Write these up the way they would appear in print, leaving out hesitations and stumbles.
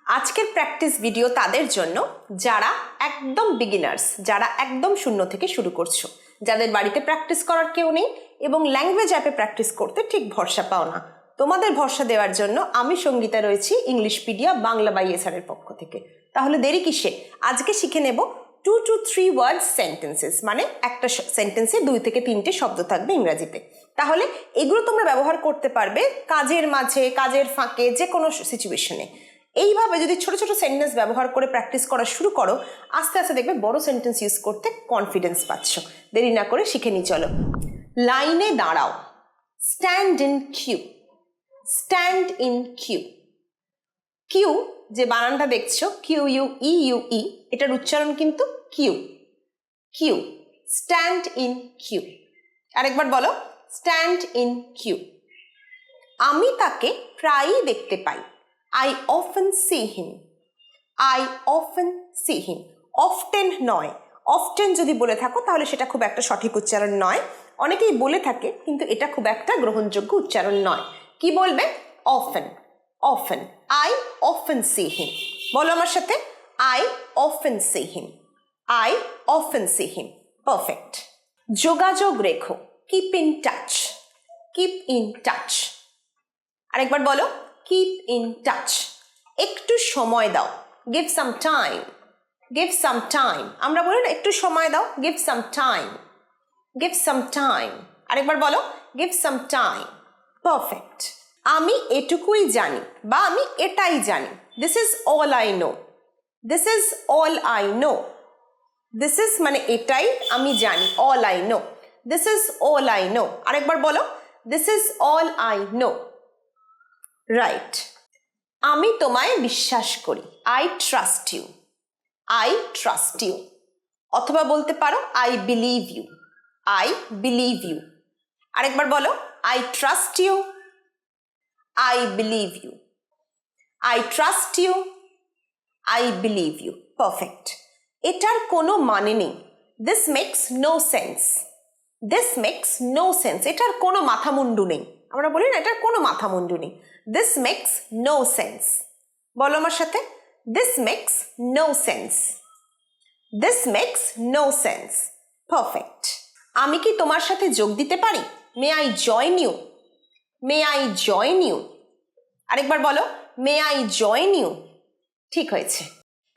আজকের practice video তাদের জন্য যারা একদম বিগিনার্স, যারা একদম শূন্য থেকে শুরু করছো, যাদের বাড়িতে প্র্যাকটিস করার কেউ নেই এবং ল্যাঙ্গুয়েজ অ্যাপে প্র্যাকটিস করতে ঠিক ভরসা পাও না। তোমাদের ভরসা দেওয়ার জন্য আমি সঙ্গীতা রয়েছি ইংলিশপিডিয়া বাংলা বাই এসআর এর পক্ষ থেকে। তাহলে দেরি কিসে? আজকে শিখে নেব 2 to 3 ওয়ার্ড সেন্টেন্সেস, মানে একটা সেন্টেন্সে 2 থেকে 3টে শব্দ থাকবে ইংরেজিতে। তাহলে এগুলো তোমরা ব্যবহার করতে পারবে কাজের মাঝে, কাজের ফাঁকে, যে কোনো সিচুয়েশনে। এইভাবে যদি ছোট ছোট সেন্টেন্স ব্যবহার করে প্র্যাকটিস করা শুরু করো, আস্তে আস্তে দেখবে বড় সেন্টেন্স ইউজ করতে কনফিডেন্স পাচ্ছ। দেরি না করে শিখে নিই চলো। লাইনে দাঁড়াও, stand in queue. Stand in queue. Queue যে বানানটা দেখছো, Q U E U E, এটার উচ্চারণ কিন্তু queue. Queue, stand in queue. আরেকবার বলো, স্ট্যান্ড ইন কিউ। আমি তাকে প্রায়ই দেখতে পাই। I often see him. I often see him. Often নয়, often যদি বলে থাকো তাহলে সেটা খুব একটা সঠিক উচ্চারণ নয়। অনেকেই বলে থাকে কিন্তু এটা খুব একটা গ্রহণযোগ্য উচ্চারণ নয়। কি বলবে? often. often. I often see him. বলো আমার সাথে, I often see him. I often see him. Perfect. যোগাযোগ রেখো, keep in touch. Keep in touch. আরেকবার বলো, keep in touch. একটু সময় দাও, give some time. give some time. আমরা বলি না একটু সময় দাও, give some time. give some time. আরেকবার বলো, give some time. Perfect. আমি এটুকুই জানি বা আমি এটাই জানি, this is all I know. this is all I know. this is মানে এটাই আমি জানি, all I know. this is all I know. আরেকবার বলো, this is all I know. Right. আমি তোমায় বিশ্বাস করি, I trust you. I trust you. অথবা বলতে পারো, I believe you. I believe you. আরেকবার বলো, I trust you. I believe you. I trust you. I believe you. Perfect. এটার কোনো মানে নেই, this makes no sense. This makes no sense. এটার কোনো মাথা মুন্ডু নেই। আমরা বলি না এটার কোনো মাথা মুন্ডু নেই, দিস মেক্স নো সেন্স। বলো আমার সাথে, this makes no sense. This makes no sense. Perfect. আমি কি তোমার সাথে যোগ দিতে পারি? May I join you. May I join you. আরেকবার বলো, মে আই জয়েন ইউ। ঠিক হয়েছে।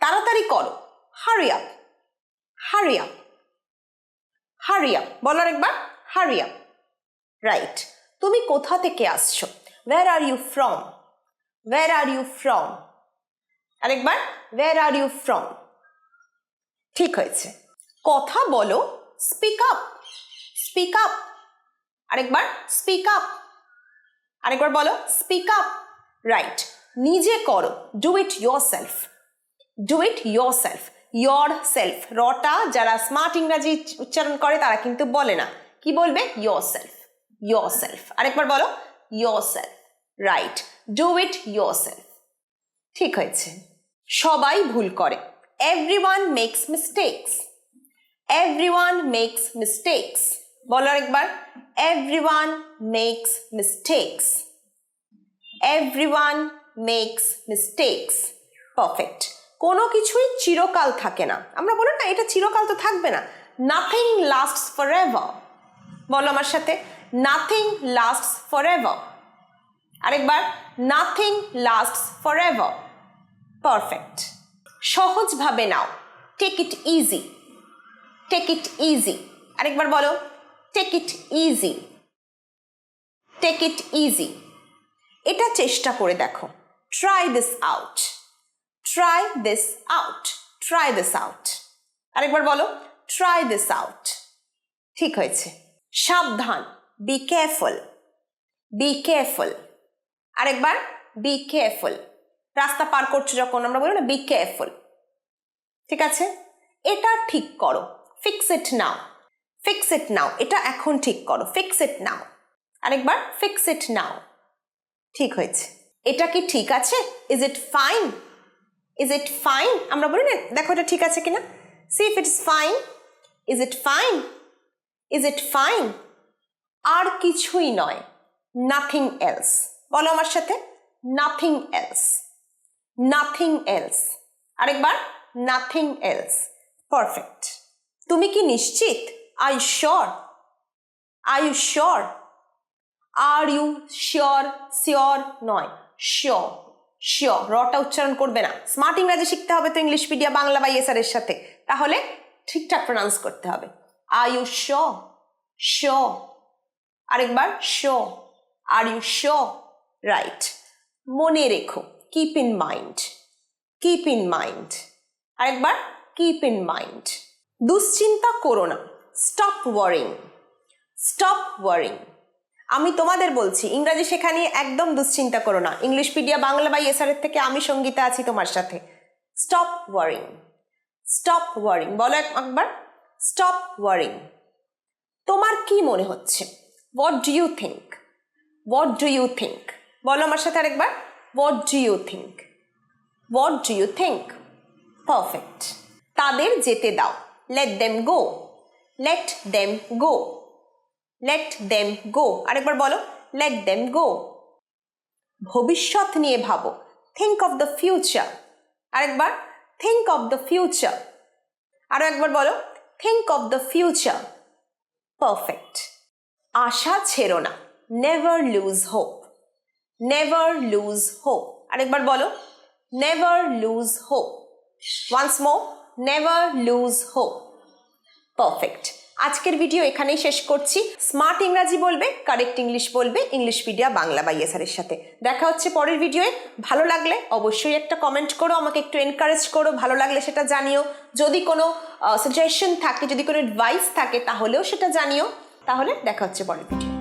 তাড়াতাড়ি করো, hurry up. Hurry up. Hurry up. বলো আরেকবার, হারি আপ। রাইট। তুমি কোথা থেকে আসছো? Where are you from? Where are you from? আরেকবার, Where are you from? ঠিক হয়েছে। কথা বলো, স্পিক আপ। Speak up. আরেকবার, স্পিক আপ। আরেকবার বলো, স্পিক আপ। রাইট। নিজে করো, do it yourself. Do it yourself. Yourself রটা যারা স্মার্ট ইংরাজি উচ্চারণ করে তারা কিন্তু বলে না। কি বলবে? Yourself. Yourself. আরেকবার বলো, yourself. Right. Do it yourself. ঠিক হয়েছে। সবাই ভুল করে, everyone makes mistakes. Everyone makes mistakes. বলো আরেকবার, everyone makes mistakes. Everyone makes mistakes. Perfect. কোনো কিছুই চিরকাল থাকে না। আমরা বলি না এটা চিরকাল তো থাকবে না, নাথিং লাস্টস ফরএভার। বলো আমার সাথে, নাথিং লাস্টস ফরএভার। আরেকবার, নাথিং লাস্টস ফরএভার। পারফেক্ট। সহজভাবে নাও, take it easy. Take it easy. আরেকবার বলো, take it easy. Take it easy. এটা চেষ্টা করে দেখো, try this out. Try this out. Try this out. আরেকবার বলো, ট্রাই দিস আউট। ঠিক হয়েছে। সাবধান, বি কেয়ারফুল। Be careful. আরেকবার, বি কেয়ারফুল। রাস্তা পার করছো যখন আমরা বলি না, বি কেয়ারফুল। ঠিক আছে। এটা ঠিক করো, fix it now. Fix it নাও। এটা এখন ঠিক করো, ফিক্স ইট নাও। আরেকবার, ফিক্স ইট নাও। ঠিক হয়েছে। এটা কি ঠিক আছে? Is it fine? Is it fine? আমরা বলি না, দেখো এটা ঠিক আছে কিনা, see if it is fine. Is it fine? Is it fine? আর কিছুই নয়, নাথিং এলস। বলো আমার সাথে, নাথিং এলস। Nothing else. আরেকবার, নাথিং এলস। পারফেক্ট। তুমি কি নিশ্চিত? Are you sure? Are you sure? Are you sure? Sure নয়, শিওর। শিওর, রটা উচ্চারণ করবে না। স্মার্ট ইংরাজি শিখতে হবে তো ইংলিশপিডিয়া বাংলা বা ইএসআর এর সাথে, তাহলে ঠিকঠাক প্রনাউন্স করতে হবে। Are you sure? শিওর। আরেকবার, sure. Are you sure? Right. মনে রেখো, keep in mind. Keep in mind. আরেকবার, কিপ ইন মাইন্ড। দুশ্চিন্তা করো না, স্টপ ওয়ারিং। Stop wiring. আমি তোমাদের বলছি, ইংরাজি শেখা নিয়ে একদম দুশ্চিন্তা করো না। ইংলিশপিডিয়া বাংলা বা ইএসআর এর থেকে আমি সঙ্গীতা আছি তোমার সাথে। Stop worrying. Stop worrying. বলো একবার, স্টপ ওয়ারিং। তোমার কি মনে হচ্ছে? What do you think? What do you think? বলো আমার সাথে আরেকবার, what do you think? What do you think? Perfect. তাদের যেতে দাও, let them go. Let them go. Let them go. আরেকবার বলো, লেট দেম গো। ভবিষ্যৎ নিয়ে ভাবো, থিঙ্ক অফ দ্য ফিউচার। আরেকবার, থিঙ্ক অফ দ্য ফিউচার। আরো একবার বলো, think of the future. Perfect. আশা ছেড়ো না, never lose hope. Never lose hope. আরেকবার বলো, never lose hope. Once more, never lose hope. Perfect. আজকের ভিডিও এখানেই শেষ করছি। স্মার্ট ইংরাজি বলবে, কারেক্ট ইংলিশ বলবে ইংলিশপিডিয়া বাংলা বা ইএসআর এর সাথে। দেখা হচ্ছে পরের ভিডিওয়ে। ভালো লাগলে অবশ্যই একটা কমেন্ট করো, আমাকে একটু এনকারেজ করো। ভালো লাগলে সেটা জানিও। যদি কোনো সাজেশন থাকে, যদি কোনো অ্যাডভাইস থাকে, তাহলেও সেটা জানিও। তাহলে দেখা হচ্ছে পরের ভিডিও।